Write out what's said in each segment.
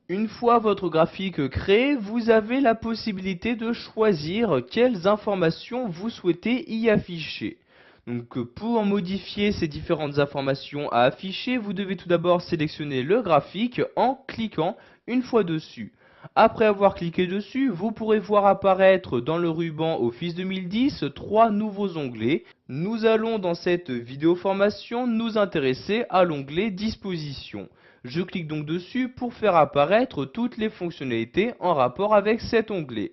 Une fois votre graphique créé, vous avez la possibilité de choisir quelles informations vous souhaitez y afficher. Donc pour modifier ces différentes informations à afficher, vous devez tout d'abord sélectionner le graphique en cliquant une fois dessus. Après avoir cliqué dessus, vous pourrez voir apparaître dans le ruban Office 2010 trois nouveaux onglets. Nous allons dans cette vidéo formation nous intéresser à l'onglet Dispositions. Je clique donc dessus pour faire apparaître toutes les fonctionnalités en rapport avec cet onglet.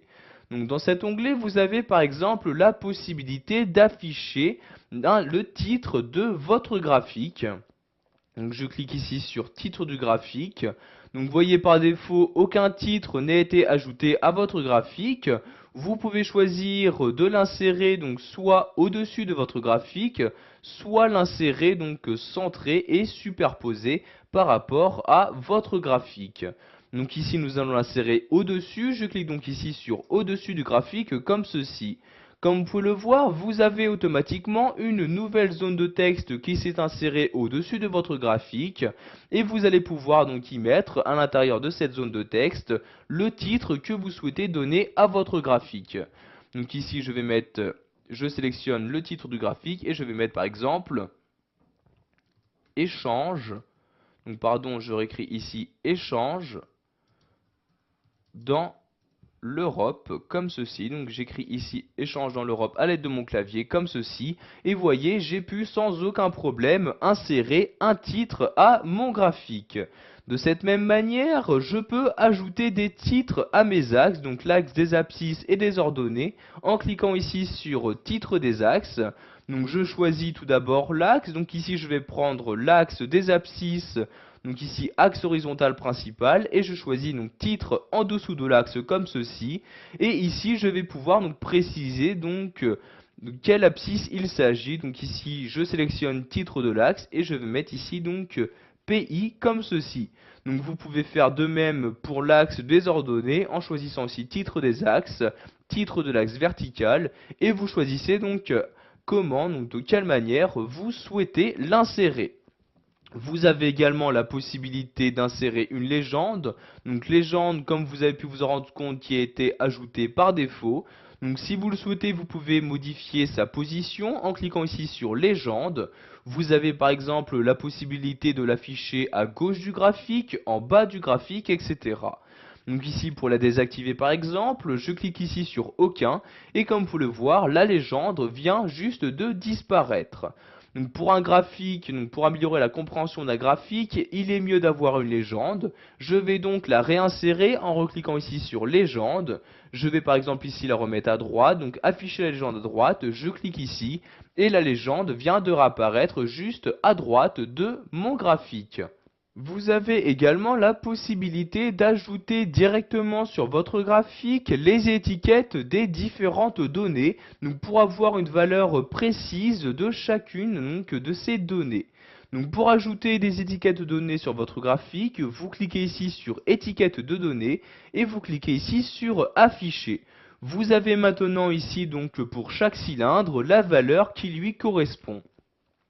Donc dans cet onglet, vous avez par exemple la possibilité d'afficher le titre de votre graphique. Donc je clique ici sur titre du graphique. Donc vous voyez par défaut aucun titre n'a été ajouté à votre graphique. Vous pouvez choisir de l'insérer donc soit au-dessus de votre graphique, soit l'insérer donc centré et superposé par rapport à votre graphique. Donc ici nous allons l'insérer au-dessus. Je clique donc ici sur au-dessus du graphique comme ceci. Comme vous pouvez le voir, vous avez automatiquement une nouvelle zone de texte qui s'est insérée au-dessus de votre graphique et vous allez pouvoir donc y mettre à l'intérieur de cette zone de texte le titre que vous souhaitez donner à votre graphique. Donc ici je sélectionne le titre du graphique et je vais mettre par exemple échange. Donc pardon, je réécris ici échange dans l'Europe comme ceci. Donc j'écris ici échange dans l'Europe à l'aide de mon clavier comme ceci. Et voyez, j'ai pu sans aucun problème insérer un titre à mon graphique. De cette même manière, je peux ajouter des titres à mes axes, donc l'axe des abscisses et des ordonnées, en cliquant ici sur titre des axes. Donc je choisis tout d'abord l'axe, donc ici je vais prendre l'axe des abscisses, donc ici axe horizontal principal, et je choisis donc titre en dessous de l'axe comme ceci, et ici je vais pouvoir donc préciser donc de quelle abscisse il s'agit. Donc ici je sélectionne titre de l'axe et je vais mettre ici donc PI comme ceci. Donc vous pouvez faire de même pour l'axe des ordonnées en choisissant aussi titre des axes, titre de l'axe vertical, et vous choisissez donc comment, donc de quelle manière vous souhaitez l'insérer. Vous avez également la possibilité d'insérer une légende. Donc légende, comme vous avez pu vous en rendre compte, qui a été ajoutée par défaut. Donc si vous le souhaitez, vous pouvez modifier sa position en cliquant ici sur légende. Vous avez par exemple la possibilité de l'afficher à gauche du graphique, en bas du graphique, etc. Donc ici pour la désactiver par exemple, je clique ici sur aucun et comme vous pouvez le voir, la légende vient juste de disparaître. Donc pour un graphique, donc pour améliorer la compréhension d'un graphique, il est mieux d'avoir une légende. Je vais donc la réinsérer en recliquant ici sur légende. Je vais par exemple ici la remettre à droite, donc afficher la légende à droite, je clique ici et la légende vient de réapparaître juste à droite de mon graphique. Vous avez également la possibilité d'ajouter directement sur votre graphique les étiquettes des différentes données, donc pour avoir une valeur précise de chacune donc, de ces données. Donc pour ajouter des étiquettes de données sur votre graphique, vous cliquez ici sur étiquette de données et vous cliquez ici sur afficher. Vous avez maintenant ici donc pour chaque cylindre la valeur qui lui correspond.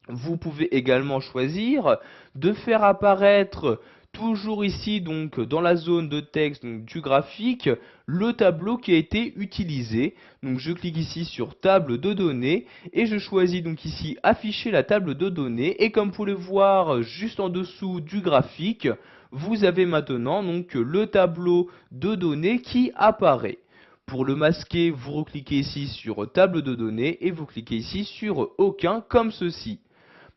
Vous pouvez également choisir de faire apparaître toujours ici donc dans la zone de texte donc, du graphique le tableau qui a été utilisé. Donc je clique ici sur table de données et je choisis donc ici afficher la table de données et comme vous pouvez le voir juste en dessous du graphique, vous avez maintenant donc le tableau de données qui apparaît. Pour le masquer, vous recliquez ici sur table de données et vous cliquez ici sur aucun comme ceci.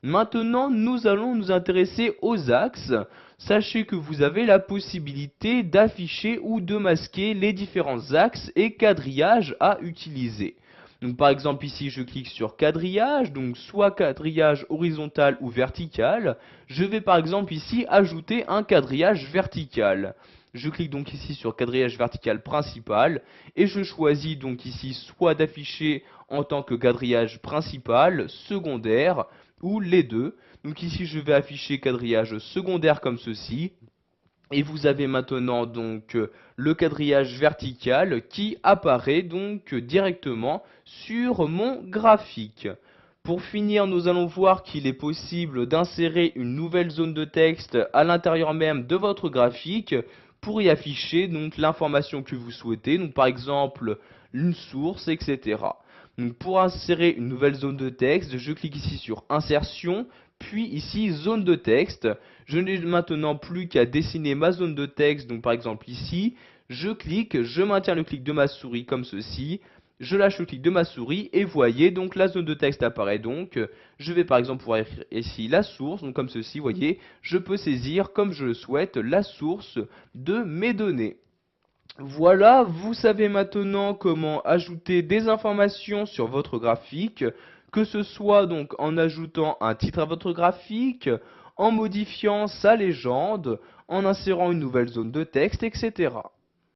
Maintenant, nous allons nous intéresser aux axes. Sachez que vous avez la possibilité d'afficher ou de masquer les différents axes et quadrillages à utiliser. Donc par exemple ici je clique sur quadrillage, donc soit quadrillage horizontal ou vertical. Je vais par exemple ici ajouter un quadrillage vertical. Je clique donc ici sur quadrillage vertical principal et je choisis donc ici soit d'afficher en tant que quadrillage principal, secondaire ou les deux. Donc ici je vais afficher quadrillage secondaire comme ceci. Et vous avez maintenant donc le quadrillage vertical qui apparaît donc directement sur mon graphique. Pour finir, nous allons voir qu'il est possible d'insérer une nouvelle zone de texte à l'intérieur même de votre graphique. pour y afficher donc l'information que vous souhaitez, donc par exemple une source, etc. Donc pour insérer une nouvelle zone de texte, je clique ici sur insertion, puis ici zone de texte. Je n'ai maintenant plus qu'à dessiner ma zone de texte, donc par exemple ici, je clique, je maintiens le clic de ma souris comme ceci, je lâche le clic de ma souris et voyez donc la zone de texte apparaît donc. Je vais par exemple pouvoir écrire ici la source, donc comme ceci, voyez, je peux saisir comme je le souhaite la source de mes données. Voilà, vous savez maintenant comment ajouter des informations sur votre graphique, que ce soit donc en ajoutant un titre à votre graphique, en modifiant sa légende, en insérant une nouvelle zone de texte, etc.